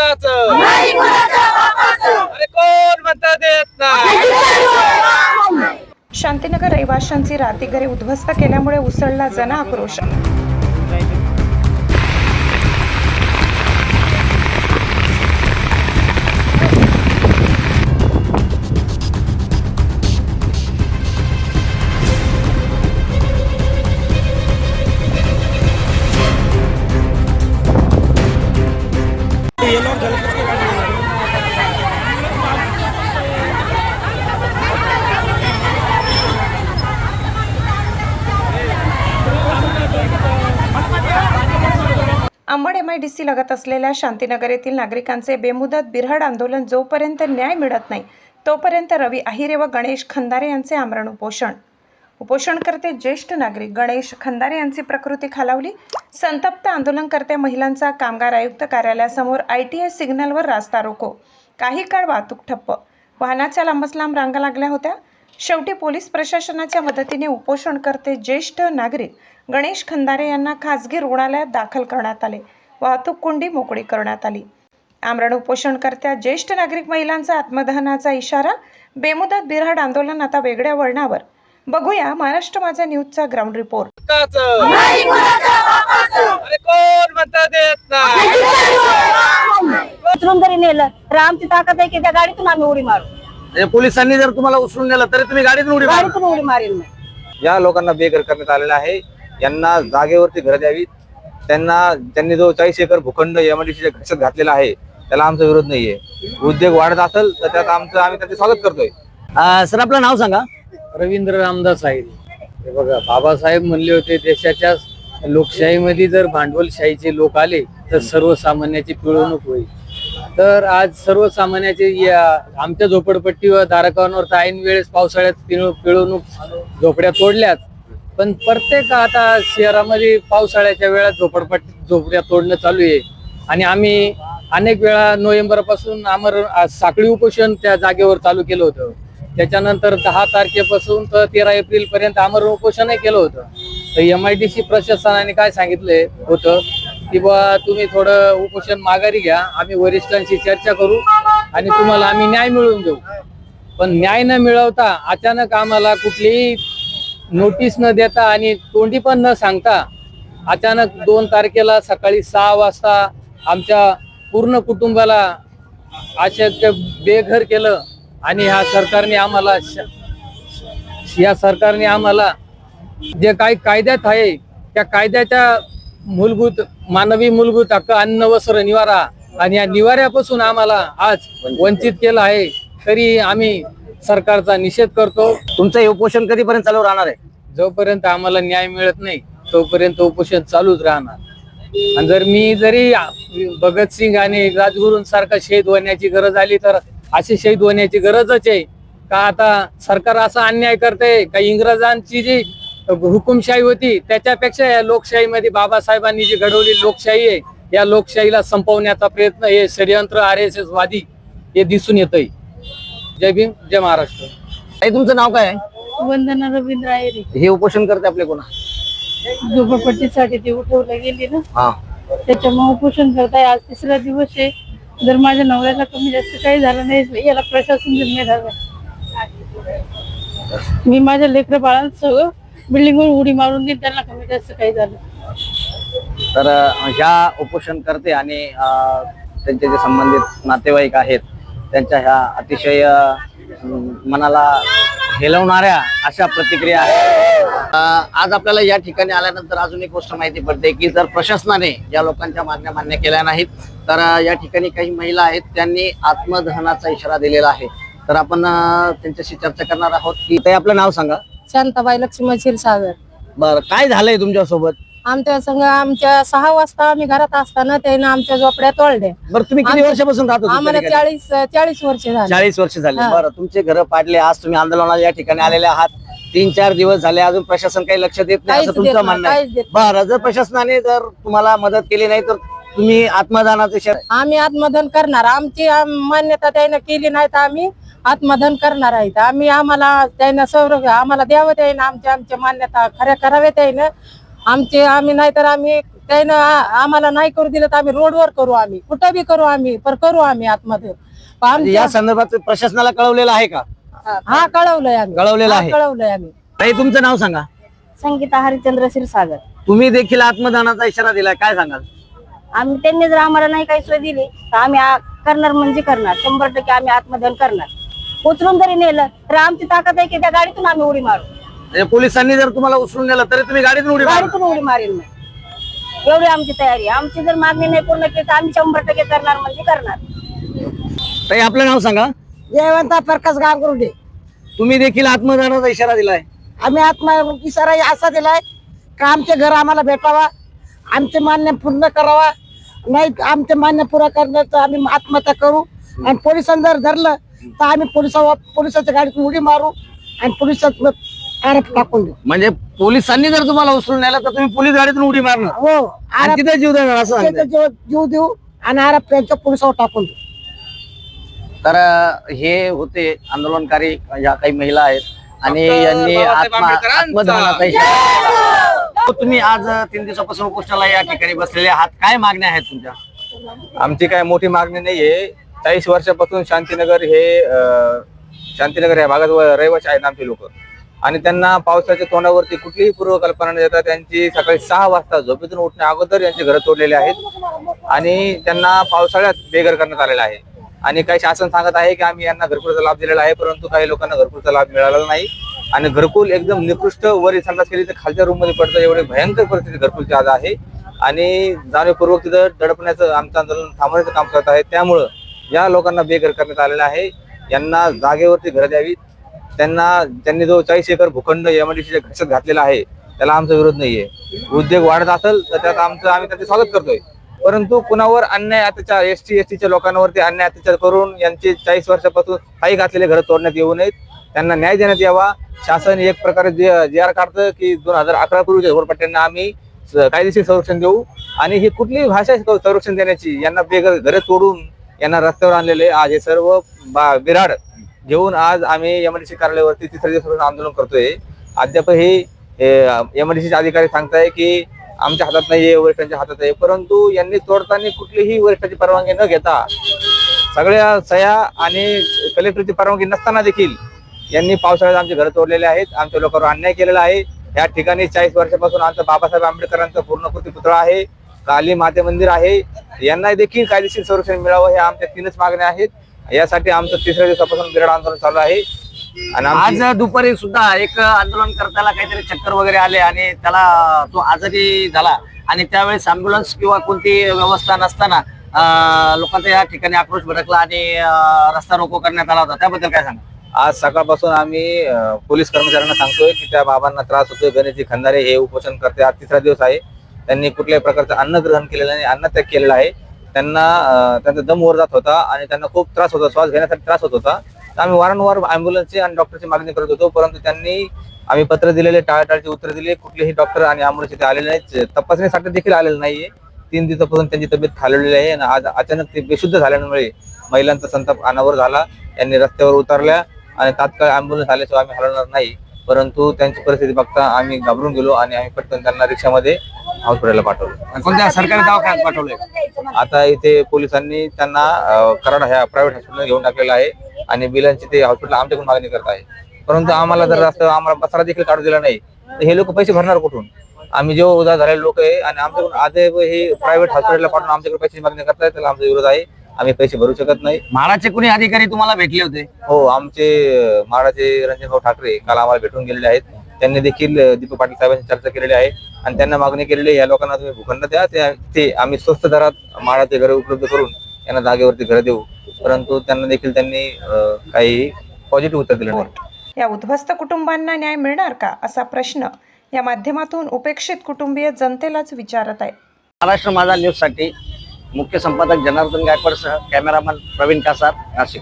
कुणाचं अरे कोण म्हणता देत नाही। शांतीनगर रहिवाशांची रात्री घरे उद्ध्वस्त केल्यामुळे उसळला जनआक्रोश। अंबड MIDC लगत असलेल्या शांतीनगर येथील नागरिकांचे बेमुदत बिरहड आंदोलन जोपर्यंत न्याय मिळत नाही तोपर्यंत रवी आहिरे व गणेश खंदारे यांचे आमरण उपोषण। उपोषणकर्ते ज्येष्ठ नागरिक गणेश खंदारे यांची प्रकृती खालावली। संतप्त आंदोलनकर्त्या महिलांचा कामगार आयुक्त कार्यालयासमोर ITI सिग्नलवर रास्ता रोको। काही काळ वाहतूक ठप्प, वाहनाच्या लांबच लांब रांगा लागल्या होत्या। शेवटी पोलीस प्रशासनाच्या मदतीने उपोषणकर्ते ज्येष्ठ नागरिक गणेश खंदारे यांना खासगी रुग्णालयात दाखल करण्यात आले। वाहतूक कोंडी मोकळी करण्यात आली। आमरण उपोषणकर्त्या ज्येष्ठ नागरिक महिलांचा आत्मदहनाचा इशारा। बेमुदत बिरहड आंदोलन आता वेगळ्या वळणावर। बघूया महाराष्ट्र माझा न्यूजचा ग्राउंड रिपोर्ट। अरे कोण म्हणता देत नाही। उचलून जरी नेलं तर आमची ताकद आहे की त्या गाडीतून आम्ही उडी मारू। पोलिसांनी जर तुम्हाला उचलून नेलं तरी तुम्ही गाडीतून उडी मारेल। या लोकांना बेघर करण्यात आलेला आहे। यांना जागेवरती घर द्यावी। त्यांनी जो 40 एकर भूखंड MIDCच्या घशात घातलेला आहे त्याला आमचा विरोध नाहीये। उद्योग वाढत असेल तर त्यात आम्ही त्याचे स्वागत करतोय। सर आपलं नाव सांगा। रवींद्र रामदास आहिरे। हे बघा, बाबासाहेब म्हणले होते देशाच्या लोकशाहीमध्ये जर भांडवलशाहीचे लोक आले तर सर्वसामान्याची पिळवणूक होईल। तर आज सर्वसामान्याचे आमच्या झोपडपट्टी व धारकांवर ऐन वेळेस पावसाळ्यात पिळवणूक झोपड्या तोडल्यात, पण प्रत्येक आता शहरामध्ये पावसाळ्याच्या वेळात झोपड्या तोडणं चालू आहे। आणि आम्ही अनेक वेळा नोव्हेंबरपासून साखळी उपोषण त्या जागेवर चालू केलं होतं। त्याच्यानंतर 10 तारखेपासून तर 13 एप्रिल पर्यंत आमरण उपोषणही केलं होतं। तर MIDC प्रशासनाने काय सांगितलंय होतं की बा तुम्ही थोडं उपोषण माघारी घ्या, आम्ही वरिष्ठांशी चर्चा करू आणि तुम्हाला आम्ही न्याय मिळवून देऊ। पण न्याय न मिळवता अचानक आम्हाला कुठलीही नोटीस न देता आणि तोंडी पण न सांगता अचानक 2 तारखेला सकाळी 6 वाजता आमच्या पूर्ण कुटुंबाला अशक्य बेघर केलं। आणि ह्या सरकारने आम्हाला जे काही कायद्यात आहे त्या कायद्याच्या मानवी मूलभूत हक्क अन्न वस्त्र निवारा आणि या निवाऱ्यापासून आम्हाला आज वंचित केलं आहे। तरी आम्ही सरकारचा निषेध करतो। तुमचं हे उपोषण कधीपर्यंत चालू राहणार आहे? जोपर्यंत आम्हाला न्याय मिळत नाही तोपर्यंत उपोषण चालूच राहणार। आणि जरी भगतसिंग आणि राजगुरूंसारखा शहीद होण्याची गरज आली तर अशी शहीद होण्याची गरजच आहे का? आता सरकार असा अन्याय करते का? इंग्रजांची जी हुकुमशाही होती त्याच्यापेक्षा या लोकशाहीमध्ये बाबासाहेबांनी जी घडवली लोकशाही आहे या लोकशाहीला संपवण्याचा प्रयत्न हे षडयंत्र RSS वादी हे दिसून येतंय। जय भीम, जय महाराष्ट्र। ताई तुमचं नाव काय आहे? वंदना रवींद्र आहिरे। हे उपोषण करते आपले कोणा? झोपडपट्टीसाठी ते उठवलं गेली ना, हा, त्याच्यामुळे उपोषण करताय। आज 3रा दिवस आहे। जर माझ्या नवऱ्याला कमी जास्त काही झालं नाही याला प्रशासन जिम्मेदार आहे। मी माझ्या लेकरं बाळांसह बिल्डिंगवर उडी मारून देईन त्यांना कमी जास्त काही झालं तर ह्या उपोषण करते आणि त्यांचे जे संबंधित नातेवाईक आहेत त्यांच्या ह्या अतिशय मनाला हेलवणाऱ्या अशा प्रतिक्रिया आहेत। आज आपल्याला या ठिकाणी आल्यानंतर अजून एक गोष्ट माहिती पडते की जर प्रशासनाने या लोकांच्या मागण्या मान्य केल्या नाहीत तर या ठिकाणी काही महिला आहेत त्यांनी आत्मदहनाचा इशारा दिलेला आहे। तर आपण त्यांच्याशी चर्चा करणार आहोत की ते आपलं नाव सांगा। शांताबाई लक्ष्मण क्षीरसागर। बरं, काय झालंय तुमच्या सोबत? आमच्या संघ आमच्या 6 वाजता आम्ही घरात असताना त्याने आमच्या झोपड्या तोडल्या। बरं, तुम्ही किती वर्षापासून राहत होता? आम्हाला 40 वर्ष झाली। 40 वर्ष झाले। बरं, तुमचे घर पाडले, आज तुम्ही आंदोलनाला या ठिकाणी आलेले आहात। 3-4 दिवस झाले, अजून प्रशासन काही लक्ष देत नाही असं तुमचं म्हणणं आहे। बरं, जर प्रशासनाने जर तुम्हाला मदत केली नाही तर तुम्ही आत्मदानाचे आम्ही आत्मदान करणार। आमची मान्यता त्याने केली नाही तर आम्ही आत्मदान करणार आहेत। आम्हाला त्यानं द्यावं, त्यानं आमच्या मान्यता खऱ्या कराव्या त्यानं आमचे। आम्ही नाही तर आम्ही त्यानं आम्हाला नाही करू दिलं तर आम्ही रोडवर करू, आम्ही कुठं बी करू, आम्ही पण करू आम्ही आतमध्ये. पण म्हणजे या संदर्भात प्रशासनाला कळवलेलं आहे का? हा कळवलंय आम्ही, कळवलेलं आहे. कळवलंय आम्ही. ताई, तुमचं नाव सांगा. संगीता हरिश्चंद्र क्षीरसागर. तुम्ही देखील आत्मदानाचा इशारा दिलाय, काय सांगाल? आम्ही त्यांनी जर आम्हाला नाही काही सोय दिली तर आम्ही करणार म्हणजे करणार, 100% आम्ही आत्मदान करणार. उचलून जरी नेलं तर आमची ताकद आहे की त्या गाडीतून आम्ही उडी मारू. म्हणजे पोलिसांनी जर तुम्हाला उचलून नेलं तरी तुम्ही गाडीतून उडी मारणार? गाडीतून उडी मारेल मी, एवढी आमची तयारी. आमची जर मागणी नाही पूर्ण केली तर आम्ही 100% करणार म्हणजे करणार. ताई, आपलं नाव सांगा. जयवंता प्रकाश गांगुर्डे. तुम्ही देखील आत्मदानाचा इशारा दिलाय. आम्ही इशारा असा दिलाय का आमचे घर आम्हाला भेटावा, आमचे मान्य पूर्ण करावा. नाही आमचे मान्य पुरा करण्याचं आम्ही आत्महत्या करू. आणि पोलिसांनी जर धरलं तर आम्ही पोलिसाच्या गाडीतून उडी मारू आणि पोलिसात आरोप टाकून देऊ. म्हणजे पोलिसांनी जर तुम्हाला उचलून नेलं तर तुम्ही पोलीस गाडीतून उडी मारणार हो, आणि तिथे जीव देणार असं सांगताय. जीव देऊ आणि आरोप त्यांच्या पोलिसावर टाकून देऊ. तर हे होते आंदोलनकारी ज्या काही महिला आहेत आणि यांनी आत्मदानाचा इशारा. तुम्ही आज 3 दिवसापासून उपोषणाला या ठिकाणी बसलेले आहात, काय मागण्या आहेत तुमच्या? आमची काय मोठी मागणी नाहीये. 40 वर्षापासून शांतीनगर या भागात रहिवासी आहेत आमचे लोक, आणि त्यांना पावसाच्या तोंडावरती कुठलीही पूर्वकल्पना न देता त्यांची सकाळी 6 वाजता झोपेतून उठण्या अगोदर यांचे घर तोडलेले आहेत आणि त्यांना पावसाळ्यात बेघर करण्यात आलेला आहे. आणि काही शासन सांगत आहे की आम्ही यांना घरकुलचा लाभ दिलेला आहे, परंतु काही लोकांना घरकुलचा लाभ मिळाला नाही. आणि घरकुल एकदम निकृष्ट, वरी संडास केली तर खालच्या रूम मध्ये पडतं, एवढे भयंकर परिस्थिती घरकुलची आज आहे. आणि जाणीवपूर्वक तिथं दडपण्याचं आमचं आंदोलन थांबवण्याचं काम करत आहे. त्यामुळं या लोकांना बेघर करण्यात आलेलं आहे. यांना जागेवरती घर द्यावीत. त्यांनी जो 40 एकर भूखंड एमआयडीसीच्या घशात घातलेला आहे त्याला आमचा विरोध नाहीये. उद्योग वाढत असेल तर त्यात आम्ही त्याचे स्वागत करतोय, परंतु कुणावर अन्याय अत्याचार, एसटीच्या लोकांवरती अन्याय अत्याचार करून यांचे 40 वर्षापासून स्थायी घातलेले घर तोडण्यात येऊ नयेत. त्यांना न्याय देण्यात यावा. शासन एक प्रकारे जी.आर काढतं की 2011 पूर्वीच्या झोपडपट्ट्यांना आम्ही कायदेशीर संरक्षण देऊ, आणि ही कुठलीही भाषा संरक्षण देण्याची, यांना बेघर घर तोडून यांना रस्त्यावर आणलेले आज हे सर्व बिराड घेऊन आज आम्ही एमआयडीसी कार्यालयावरती 3ऱ्या दिवसापासून आंदोलन करतोय. अद्याप हे एमआयडीसीचे अधिकारी सांगताय की आमच्या हातात नाहीये, वरिष्ठांच्या हातात आहे, परंतु यांनी तोडताना कुठलीही वरिष्ठाची परवानगी न घेता, सगळ्या सह्या आणि कलेक्टरची परवानगी नसताना देखील यांनी पावसाळ्यात आमचे घर तोडलेले आहेत. आमच्या लोकांवर अन्याय केलेला आहे. या ठिकाणी 40 वर्षापासून आमचा बाबासाहेब आंबेडकरांचा पूर्णकृती पुतळा आहे, काली माते मंदिर आहे, यांना देखील कायदेशीर संरक्षण मिळावं. ह्या आमच्या 3च मागण्या आहेत. यासाठी आमचं 3ऱ्या दिवसापासून बिराड आंदोलन चालू आहे. आणि आज दुपारी सुद्धा एक आंदोलन करताना काहीतरी चक्कर वगैरे आले आणि त्याला तो आजारी झाला, आणि त्यावेळेस अँब्युलन्स किंवा कोणती व्यवस्था नसताना लोकांचा या ठिकाणी आक्रोश भडकला आणि रस्ता रोको करण्यात आला होता. त्याबद्दल काय सांगा? आज सकाळपासून आम्ही पोलीस कर्मचाऱ्यांना सांगतोय की त्या बाबांना त्रास होतोय. गणेशजी खंदारे हे उपोषण करते, आज 3रा दिवस आहे. त्यांनी कुठल्याही प्रकारचं अन्न ग्रहण केलेलं नाही, अन्नत्याग केलेला आहे. त्यांचा दम वर जात होता आणि त्यांना खूप त्रास होता, श्वास घेण्यासाठी त्रास होत होता. तर आम्ही वारंवार अँब्युलन्सची आणि डॉक्टरची मागणी करत होतो, परंतु त्यांनी आम्ही पत्र दिलेले, टाळाटाळीची उत्तर दिले. कुठलेही डॉक्टर आणि अँब्युलन्स इथे आलेले नाहीत, तपासणीसाठी देखील आलेलं नाहीये. 3 दिवसापासून त्यांची तब्येत खालवलेली आहे आणि आज अचानक ते बेशुद्ध झाल्यामुळे महिलांचा संताप अनावर झाला. यांनी रस्त्यावर उतरल्या आणि तात्काळ अँब्युलन्स आल्याशिवाय आम्ही हलवणार नाही, परंतु त्यांची परिस्थिती बघता आम्ही घाबरून गेलो आणि आम्ही पटकन त्यांना रिक्षामध्ये हॉस्पिटलला पाठवलं. कोणत्या सरकारी दवाखान्यात पाठवलंय? आता इथे पोलिसांनी त्यांना कराड ह्या प्रायव्हेट हॉस्पिटलला घेऊन टाकलेलं आहे आणि बिलांची ते हॉस्पिटल आमच्याकडून मागणी करत आहे. परंतु आम्हाला जर रस्ता, आम्हाला बसारा देखील काढू दिला नाही तर हे लोक पैसे भरणार कुठून? आम्ही जेव्हा उदार झालेले लोक आहे आणि आमच्याकडून आज हे प्रायव्हेट हॉस्पिटलला पाठवून आमच्याकडे पैसे मागणी करताय, त्याला आमचा विरोध आहे. आम्ही पैसे भरू शकत नाही. म्हाडाचे कोणी अधिकारी तुम्हाला भेटले होते? हो, आमचे म्हाडाचे रणजितभाऊ ठाकरे काल आम्हाला भेटून गेलेले आहेत. त्यांनी देखील दीपक पाटील साहेबांशी चर्चा केलेली आहे आणि त्यांना मागणी केलेली आहे, या लोकांना तुम्ही भूखंड द्या, ते आम्ही स्वस्त दरात म्हाडाचे घर उपलब्ध करून यांना जागेवरती घर देऊ. परंतु त्यांना देखील त्यांनी काही पॉझिटिव्ह उत्तर दिलं नाही. या उद्ध्वस्त कुटुंबांना न्याय मिळणार का, असा प्रश्न या माध्यमातून उपेक्षित कुटुंबीय जनतेलाच विचारत आहे. महाराष्ट्र माझा न्यूज साठी मुख्य संपादक जनार्दन गायकवाडसह कॅमेरामन प्रवीण कासार, नाशिक.